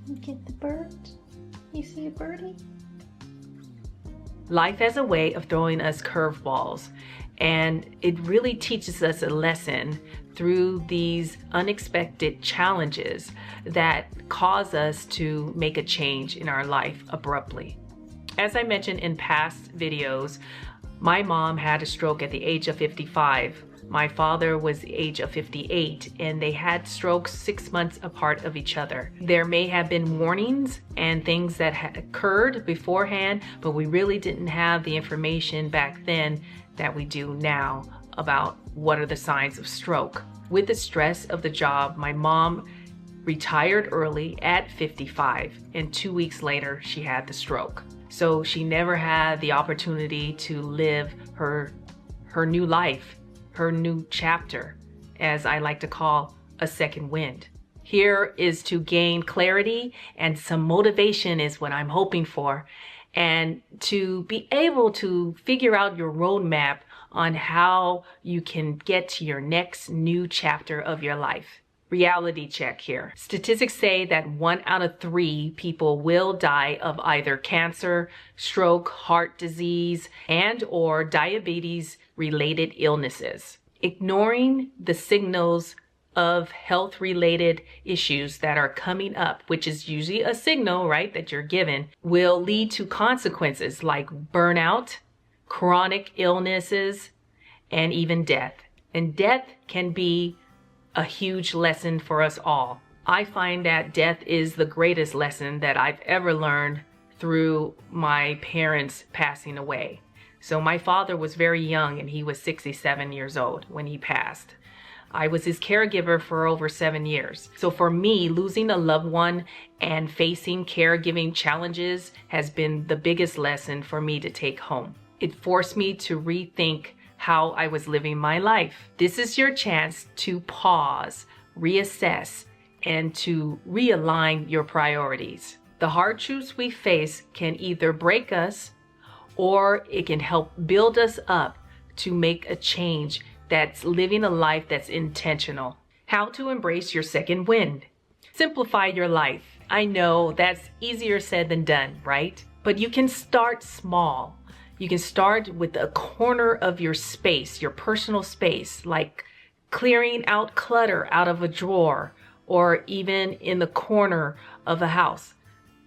Look at the bird. You see a birdie? Life has a way of throwing us curveballs, and it really teaches us a lesson through these unexpected challenges that cause us to make a change in our life abruptly. As I mentioned in past videos, my mom had a stroke at the age of 55. My father was the age of 58, and they had strokes 6 months apart of each other. There may have been warnings and things that had occurred beforehand, but we really didn't have the information back then that we do now about what are the signs of stroke. With the stress of the job, my mom retired early at 55, and 2 weeks later she had the stroke. So she never had the opportunity to live her new life, her new chapter, as I like to call a second wind. Here is to gain clarity and some motivation is what I'm hoping for, and to be able to figure out your roadmap on how you can get to your next new chapter of your life. Reality check here. Statistics say that 1 out of 3 people will die of either cancer, stroke, heart disease, and/or diabetes-related illnesses. Ignoring the signals of health-related issues that are coming up, which is usually a signal, right, that you're given, will lead to consequences like burnout, chronic illnesses, and even death. And death can be a huge lesson for us all. I find that death is the greatest lesson that I've ever learned through my parents passing away. So my father was very young, and he was 67 years old when he passed. I was his caregiver for over 7 years. So for me, losing a loved one and facing caregiving challenges has been the biggest lesson for me to take home. It forced me to rethink how I was living my life. This is your chance to pause, reassess, and to realign your priorities. The hard truths we face can either break us or it can help build us up to make a change that's living a life that's intentional. How to embrace your second wind. Simplify your life. I know that's easier said than done, right? But you can start small. You can start with a corner of your space, your personal space, like clearing out clutter out of a drawer or even in the corner of the house.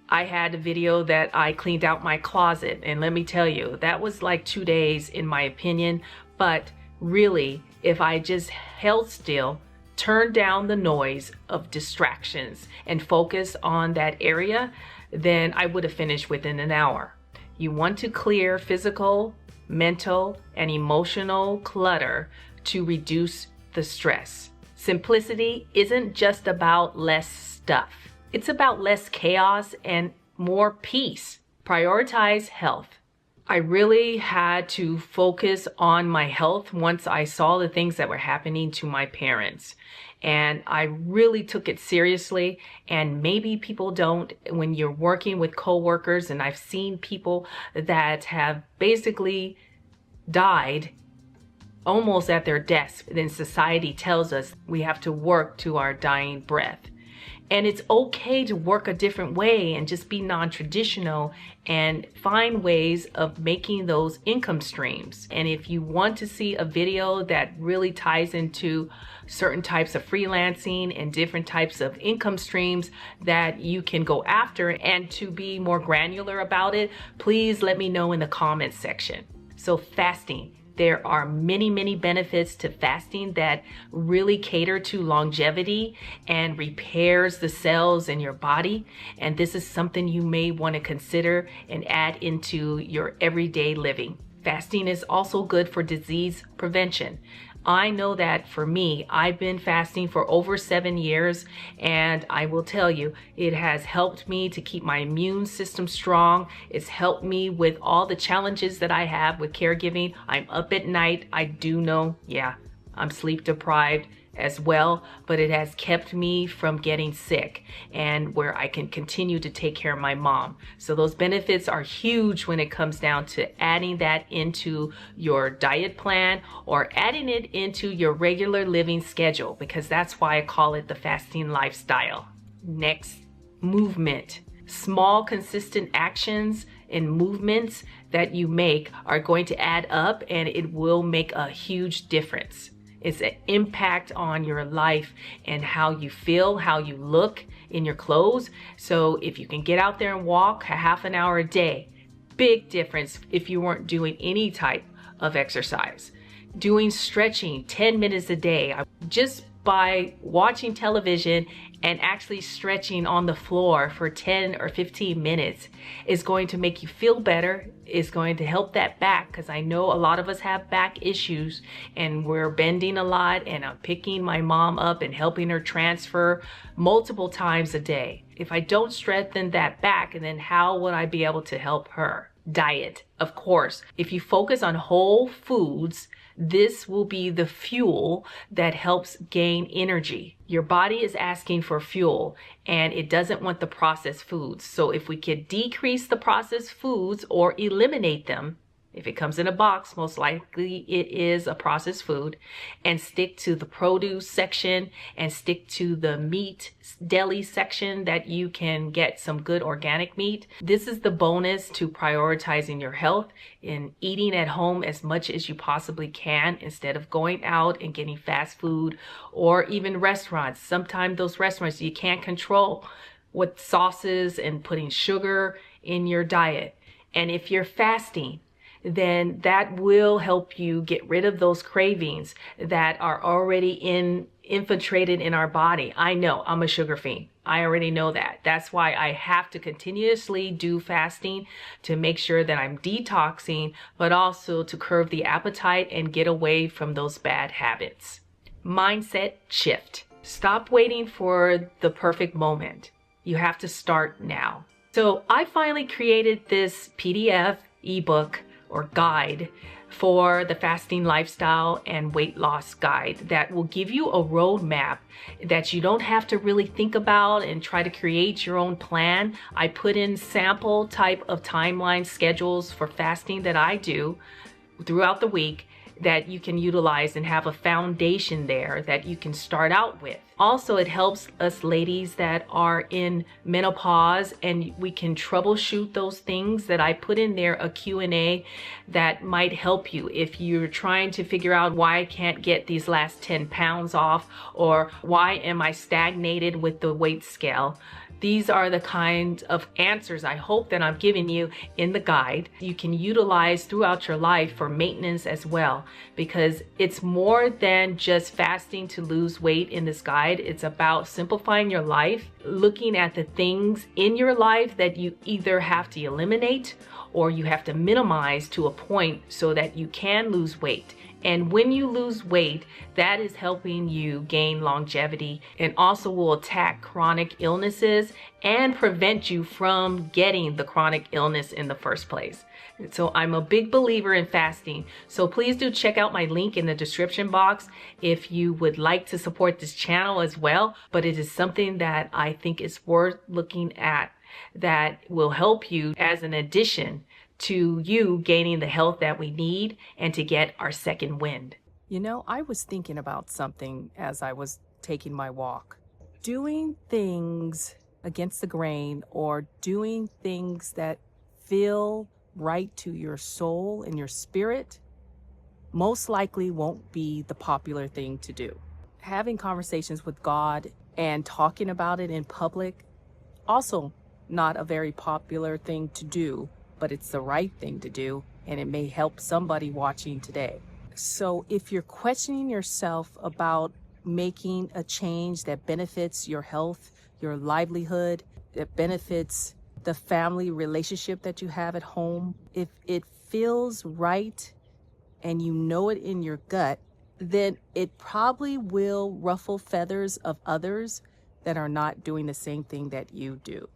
I had a video that I cleaned out my closet, and let me tell you, that was like 2 days in my opinion, but really, if I just held still, turned down the noise of distractions and focus on that area, then I would have finished within an hour. You want to clear physical, mental, and emotional clutter to reduce the stress. Simplicity isn't just about less stuff. It's about less chaos and more peace. Prioritize health. I really had to focus on my health once I saw the things that were happening to my parents. And I really took it seriously. And maybe people don't when you're working with coworkers. And I've seen people that have basically died almost at their desk. Then society tells us we have to work to our dying breath. And it's okay to work a different way and just be non-traditional and find ways of making those income streams. And if you want to see a video that really ties into certain types of freelancing and different types of income streams that you can go after and to be more granular about it, please let me know in the comments section. So fasting. There are many, many benefits to fasting that really cater to longevity and repairs the cells in your body. And this is something you may want to consider and add into your everyday living. Fasting is also good for disease prevention. I know that for me, I've been fasting for over 7 years, and I will tell you, it has helped me to keep my immune system strong. It's helped me with all the challenges that I have with caregiving. I'm up at night. I do know, I'm sleep deprived as well, but it has kept me from getting sick and where I can continue to take care of my mom. So those benefits are huge when it comes down to adding that into your diet plan or adding it into your regular living schedule, because that's why I call it the fasting lifestyle. Next movement. Small, consistent actions and movements that you make are going to add up, and it will make a huge difference. It's an impact on your life and how you feel, how you look in your clothes. So if you can get out there and walk a half an hour a day, big difference if you weren't doing any type of exercise. Doing stretching 10 minutes a day, just by watching television and actually stretching on the floor for 10 or 15 minutes is going to make you feel better. It's going to help that back, because I know a lot of us have back issues and we're bending a lot, and I'm picking my mom up and helping her transfer multiple times a day. If I don't strengthen that back, and then how would I be able to help her? Diet, of course. If you focus on whole foods, this will be the fuel that helps gain energy. Your body is asking for fuel, and it doesn't want the processed foods. So if we could decrease the processed foods or eliminate them, if it comes in a box, most likely it is a processed food, and stick to the produce section and stick to the meat deli section that you can get some good organic meat. This is the bonus to prioritizing your health in eating at home as much as you possibly can instead of going out and getting fast food or even restaurants. Sometimes those restaurants you can't control with sauces and putting sugar in your diet. And if you're fasting, then that will help you get rid of those cravings that are already infiltrated in our body. I know I'm a sugar fiend. I already know that. That's why I have to continuously do fasting to make sure that I'm detoxing, but also to curb the appetite and get away from those bad habits. Mindset shift. Stop waiting for the perfect moment. You have to start now. So I finally created this PDF ebook or guide for the fasting lifestyle and weight loss guide that will give you a roadmap that you don't have to really think about and try to create your own plan. I put in sample type of timeline schedules for fasting that I do throughout the week that you can utilize and have a foundation there that you can start out with. Also, it helps us ladies that are in menopause, and we can troubleshoot those things that I put in there, a Q&A that might help you if you're trying to figure out why I can't get these last 10 pounds off, or why am I stagnated with the weight scale. These are the kind of answers I hope that I'm giving you in the guide. You can utilize throughout your life for maintenance as well, because it's more than just fasting to lose weight in this guide. It's about simplifying your life, looking at the things in your life that you either have to eliminate or you have to minimize to a point so that you can lose weight. And when you lose weight, that is helping you gain longevity and also will attack chronic illnesses and prevent you from getting the chronic illness in the first place. So I'm a big believer in fasting. So please do check out my link in the description box if you would like to support this channel as well. But it is something that I think is worth looking at that will help you as an addition to you gaining the health that we need and to get our second wind. You know, I was thinking about something as I was taking my walk. Doing things against the grain or doing things that feel right to your soul and your spirit most likely won't be the popular thing to do. Having conversations with God and talking about it in public, also not a very popular thing to do, but it's the right thing to do, and it may help somebody watching today. So if you're questioning yourself about making a change that benefits your health, your livelihood, that benefits the family relationship that you have at home, if it feels right and you know it in your gut, then it probably will ruffle feathers of others that are not doing the same thing that you do.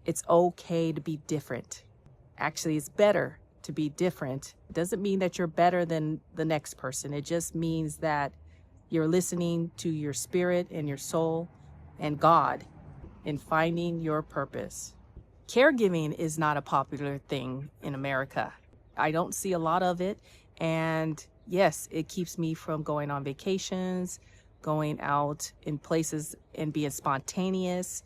It's okay to be different. Actually, it's better to be different. It doesn't mean that you're better than the next person. It just means that you're listening to your spirit and your soul and God in finding your purpose. Caregiving is not a popular thing in America. I don't see a lot of it. And yes, it keeps me from going on vacations, going out in places and being spontaneous.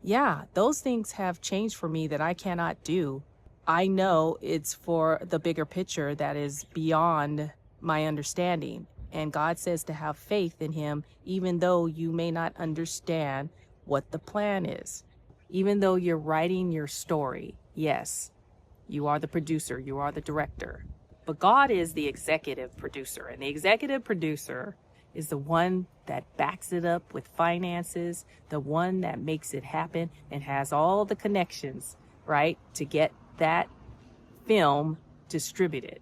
yeah, those things have changed for me that I cannot do. I know it's for the bigger picture that is beyond my understanding. And God says to have faith in Him, even though you may not understand what the plan is. Even though you're writing your story, yes, you are the producer, you are the director. But God is the executive producer, and the executive producer is the one that backs it up with finances, the one that makes it happen and has all the connections, right, to get that film distributed.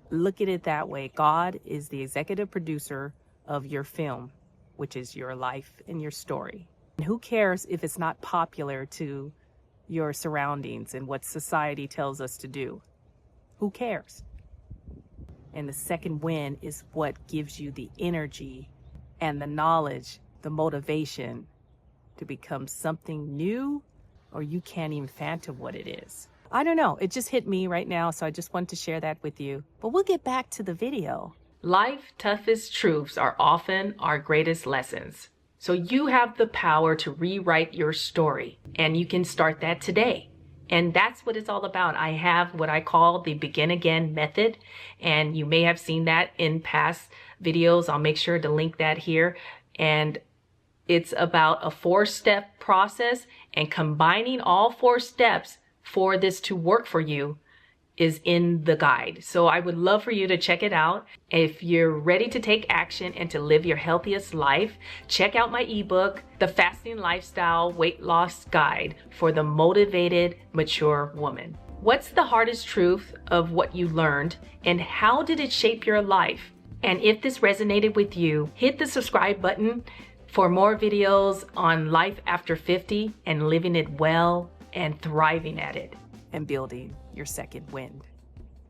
Look at it that way. God is the executive producer of your film, which is your life and your story. And who cares if it's not popular to your surroundings and what society tells us to do? Who cares? And the second win is what gives you the energy and the knowledge, the motivation to become something new, or you can't even fathom what it is. I don't know. It just hit me right now, so I just wanted to share that with you. But we'll get back to the video. Life's toughest truths are often our greatest lessons. So you have the power to rewrite your story, and you can start that today. And that's what it's all about. I have what I call the begin again method, and you may have seen that in past videos. I'll make sure to link that here. And it's about a 4-step process, and combining all 4 steps for this to work for you is in the guide. So I would love for you to check it out. If you're ready to take action and to live your healthiest life, check out my ebook, The Fasting Lifestyle Weight Loss Guide for the Motivated Mature Woman. What's the hardest truth of what you learned, and how did it shape your life? And if this resonated with you, hit the subscribe button for more videos on life after 50 and living it well and thriving at it. And building your second wind.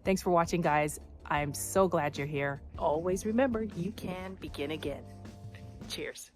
Thanks for watching, guys. I'm so glad you're here. Always remember, you can begin again. Cheers.